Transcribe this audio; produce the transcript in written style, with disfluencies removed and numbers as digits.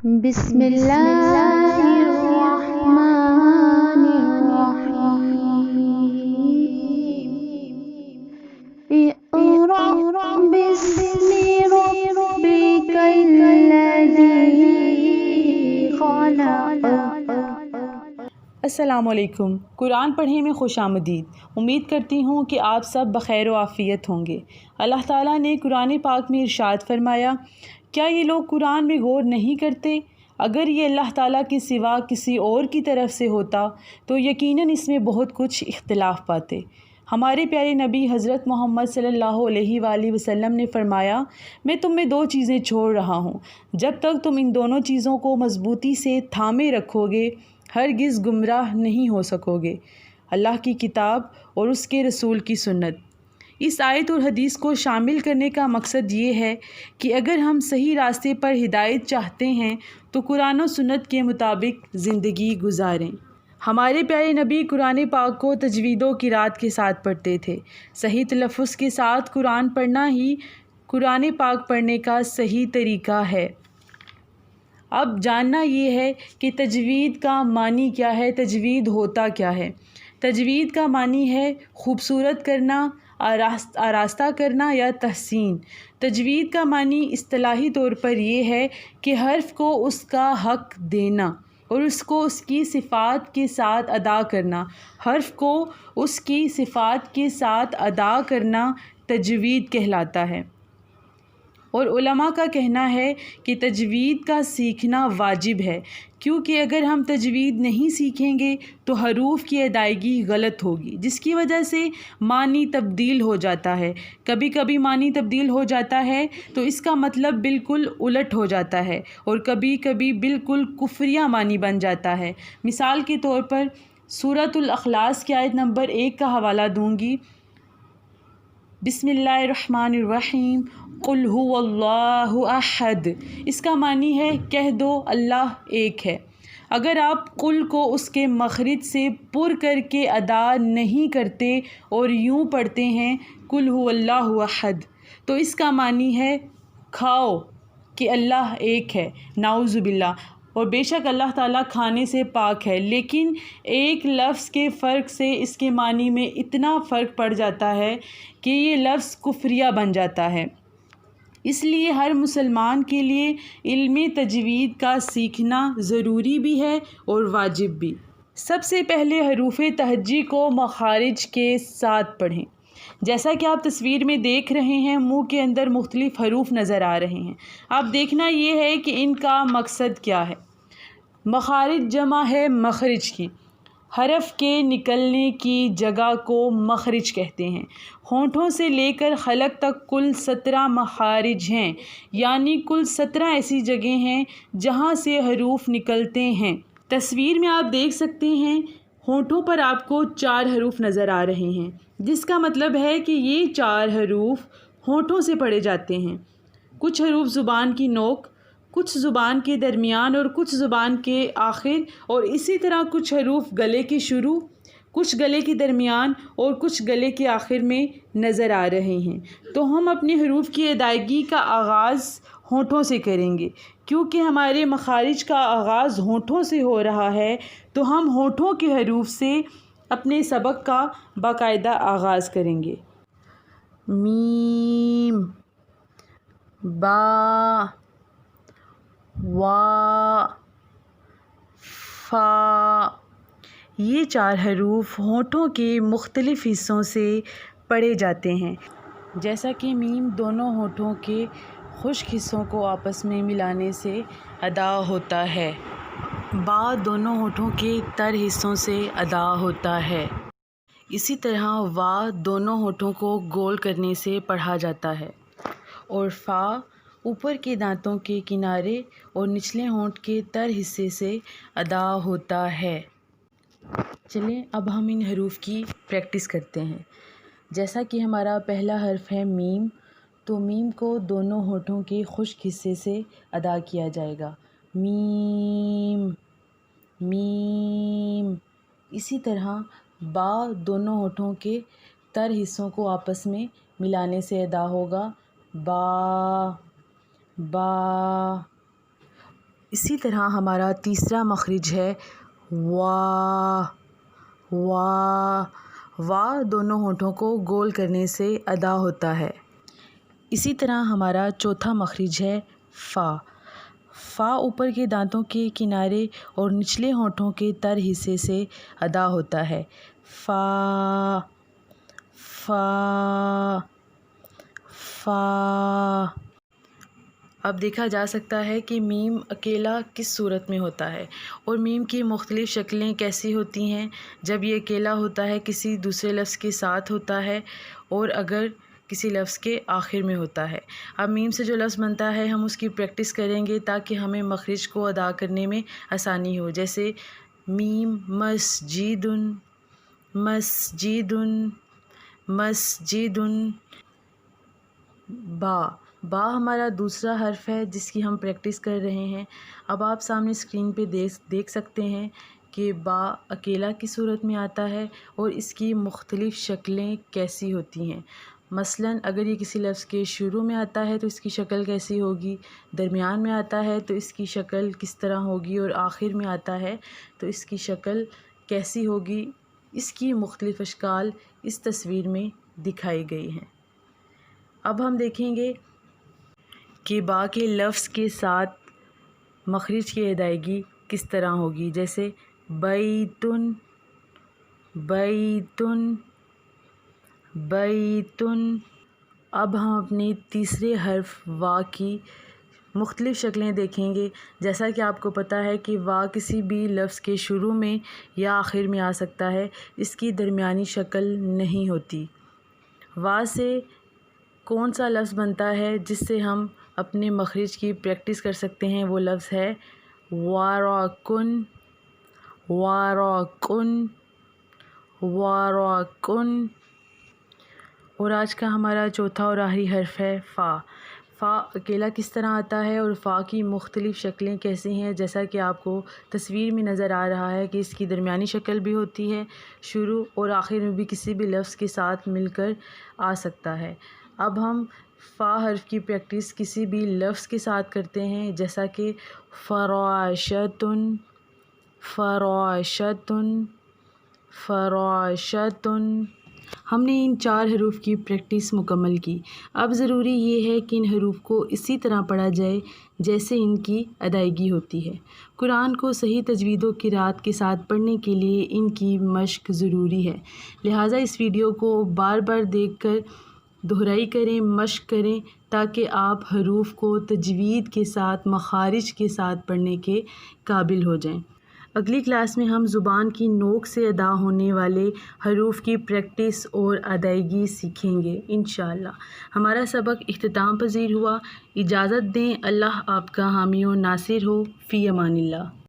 بسم اللہ الرحمن الرحیم اقرأ باسم ربک الذی خلق۔ السلام علیکم۔ قرآن پڑھنے میں خوش آمدید۔ امید کرتی ہوں کہ آپ سب بخیر و عافیت ہوں گے۔ اللہ تعالیٰ نے قرآن پاک میں ارشاد فرمایا، کیا یہ لوگ قرآن میں غور نہیں کرتے؟ اگر یہ اللہ تعالیٰ کے سوا کسی اور کی طرف سے ہوتا تو یقیناً اس میں بہت کچھ اختلاف پاتے۔ ہمارے پیارے نبی حضرت محمد صلی اللہ علیہ وآلہ وسلم نے فرمایا، میں تم میں دو چیزیں چھوڑ رہا ہوں، جب تک تم ان دونوں چیزوں کو مضبوطی سے تھامے رکھو گے ہرگز گمراہ نہیں ہو سکو گے، اللہ کی کتاب اور اس کے رسول کی سنت۔ اس آیت اور حدیث کو شامل کرنے کا مقصد یہ ہے کہ اگر ہم صحیح راستے پر ہدایت چاہتے ہیں تو قرآن و سنت کے مطابق زندگی گزاریں۔ ہمارے پیارے نبی قرآن پاک کو تجوید و قرات کے ساتھ پڑھتے تھے۔ صحیح تلفظ کے ساتھ قرآن پڑھنا ہی قرآن پاک پڑھنے کا صحیح طریقہ ہے۔ اب جاننا یہ ہے کہ تجوید کا معنی کیا ہے، تجوید ہوتا کیا ہے۔ تجوید کا معنی ہے خوبصورت کرنا، آراستہ کرنا یا تحسین۔ تجوید کا معنی اصطلاحی طور پر یہ ہے کہ حرف کو اس کا حق دینا اور اس کو اس کی صفات کے ساتھ ادا کرنا۔ حرف کو اس کی صفات کے ساتھ ادا کرنا تجوید کہلاتا ہے، اور علماء کا کہنا ہے کہ تجوید کا سیکھنا واجب ہے، کیونکہ اگر ہم تجوید نہیں سیکھیں گے تو حروف کی ادائیگی غلط ہوگی، جس کی وجہ سے معنی تبدیل ہو جاتا ہے۔ کبھی کبھی معنی تبدیل ہو جاتا ہے تو اس کا مطلب بالکل الٹ ہو جاتا ہے، اور کبھی کبھی بالکل کفریہ معنی بن جاتا ہے۔ مثال کے طور پر سورۃ الاخلاص کی آیت نمبر 1 کا حوالہ دوں گی۔ بسم اللہ الرحمن الرحیم، قل هو اللہ احد۔ اس کا معنی ہے کہہ دو اللہ ایک ہے۔ اگر آپ قل کو اس کے مخرج سے پر کر کے ادا نہیں کرتے اور یوں پڑھتے ہیں قل هو اللہ احد، تو اس کا معنی ہے کھاؤ کہ اللہ ایک ہے، نعوذ باللہ۔ اور بے شک اللہ تعالیٰ کھانے سے پاک ہے، لیکن ایک لفظ کے فرق سے اس کے معنی میں اتنا فرق پڑ جاتا ہے کہ یہ لفظ کفریہ بن جاتا ہے۔ اس لیے ہر مسلمان کے لیے علم تجوید کا سیکھنا ضروری بھی ہے اور واجب بھی۔ سب سے پہلے حروف تہجی کو مخارج کے ساتھ پڑھیں۔ جیسا کہ آپ تصویر میں دیکھ رہے ہیں، منہ کے اندر مختلف حروف نظر آ رہے ہیں۔ اب دیکھنا یہ ہے کہ ان کا مقصد کیا ہے۔ مخارج جمع ہے مخرج کی۔ حرف کے نکلنے کی جگہ کو مخرج کہتے ہیں۔ ہونٹوں سے لے کر حلق تک کل 17 مخارج ہیں، یعنی کل 17 ایسی جگہیں ہیں جہاں سے حروف نکلتے ہیں۔ تصویر میں آپ دیکھ سکتے ہیں ہونٹوں پر آپ کو 4 حروف نظر آ رہے ہیں، جس کا مطلب ہے کہ یہ 4 حروف ہونٹوں سے پڑھے جاتے ہیں۔ کچھ حروف زبان کی نوک، کچھ زبان کے درمیان اور کچھ زبان کے آخر، اور اسی طرح کچھ حروف گلے کے شروع، کچھ گلے کے درمیان اور کچھ گلے کے آخر میں نظر آ رہے ہیں۔ تو ہم اپنے حروف کی ادائیگی کا آغاز ہونٹوں سے کریں گے۔ کیونکہ ہمارے مخارج کا آغاز ہونٹوں سے ہو رہا ہے تو ہم ہونٹوں کے حروف سے اپنے سبق کا باقاعدہ آغاز کریں گے۔ میم، با، وا، فا۔ یہ 4 حروف ہونٹوں کے مختلف حصوں سے پڑھے جاتے ہیں، جیسا کہ میم دونوں ہونٹوں کے خشک حصوں کو آپس میں ملانے سے ادا ہوتا ہے، با دونوں ہونٹوں کے تر حصوں سے ادا ہوتا ہے، اسی طرح وا دونوں ہونٹوں کو گول کرنے سے پڑھا جاتا ہے، اور فا اوپر کے دانتوں کے کنارے اور نچلے ہونٹ کے تر حصے سے ادا ہوتا ہے۔ چلیں اب ہم ان حروف کی پریکٹس کرتے ہیں۔ جیسا کہ ہمارا پہلا حرف ہے میم، تو میم کو دونوں ہونٹوں کے خشک حصے سے ادا کیا جائے گا، میم، میم۔ اسی طرح با دونوں ہونٹوں کے تر حصوں کو آپس میں ملانے سے ادا ہوگا، با، با۔ اسی طرح ہمارا تیسرا مخرج ہے وا وا وا دونوں ہونٹوں کو گول کرنے سے ادا ہوتا ہے۔ اسی طرح ہمارا چوتھا مخرج ہے فا فا اوپر کے دانتوں کے کنارے اور نچلے ہونٹوں کے تر حصے سے ادا ہوتا ہے۔ فا فا فا۔ اب دیکھا جا سکتا ہے کہ میم اکیلا کس صورت میں ہوتا ہے اور میم کی مختلف شکلیں کیسی ہوتی ہیں جب یہ اکیلا ہوتا ہے، کسی دوسرے لفظ کے ساتھ ہوتا ہے اور اگر کسی لفظ کے آخر میں ہوتا ہے۔ اب میم سے جو لفظ بنتا ہے ہم اس کی پریکٹس کریں گے تاکہ ہمیں مخرج کو ادا کرنے میں آسانی ہو، جیسے میم مسجد مسجد مسجد۔ با با ہمارا دوسرا حرف ہے جس کی ہم پریکٹس کر رہے ہیں۔ اب آپ سامنے اسکرین پہ دیکھ سکتے ہیں کہ با اکیلا کی صورت میں آتا ہے اور اس کی مختلف شکلیں کیسی ہوتی ہیں۔ مثلاً اگر یہ کسی لفظ کے شروع میں آتا ہے تو اس کی شکل کیسی ہوگی، درمیان میں آتا ہے تو اس کی شکل کس طرح ہوگی اور آخر میں آتا ہے تو اس کی شکل کیسی ہوگی، اس کی مختلف اشکال اس تصویر میں دکھائی گئی ہیں۔ اب ہم دیکھیں گے کہ با کے لفظ کے ساتھ مخرج کی ادائیگی کس طرح ہوگی، جیسے بیتن بیتن بیتن۔ اب ہم اپنے تیسرے حرف وا کی مختلف شکلیں دیکھیں گے۔ جیسا کہ آپ کو پتہ ہے کہ وا کسی بھی لفظ کے شروع میں یا آخر میں آ سکتا ہے، اس کی درمیانی شکل نہیں ہوتی۔ وا سے کون سا لفظ بنتا ہے جس سے ہم اپنے مخرج کی پریکٹس کر سکتے ہیں، وہ لفظ ہے واراکن واراکن واراکن۔ اور آج کا ہمارا چوتھا اور آخری حرف ہے فا فا اکیلا کس طرح آتا ہے اور فا کی مختلف شکلیں کیسی ہیں، جیسا کہ آپ کو تصویر میں نظر آ رہا ہے کہ اس کی درمیانی شکل بھی ہوتی ہے، شروع اور آخر میں بھی کسی بھی لفظ کے ساتھ مل کر آ سکتا ہے۔ اب ہم فا حرف کی پریکٹس کسی بھی لفظ کے ساتھ کرتے ہیں، جیسا کہ فراشتن فراشتن فراشتن۔ ہم نے ان 4 حروف کی پریکٹس مکمل کی۔ اب ضروری یہ ہے کہ ان حروف کو اسی طرح پڑھا جائے جیسے ان کی ادائیگی ہوتی ہے۔ قرآن کو صحیح تجوید و قرات کے ساتھ پڑھنے کے لیے ان کی مشق ضروری ہے، لہٰذا اس ویڈیو کو بار بار دیکھ کر دہرائی کریں، مشق کریں تاکہ آپ حروف کو تجوید کے ساتھ، مخارج کے ساتھ پڑھنے کے قابل ہو جائیں۔ اگلی کلاس میں ہم زبان کی نوک سے ادا ہونے والے حروف کی پریکٹس اور ادائیگی سیکھیں گے انشاءاللہ۔ ہمارا سبق اختتام پذیر ہوا۔ اجازت دیں، اللہ آپ کا حامی و ناصر ہو۔ فی امان اللہ۔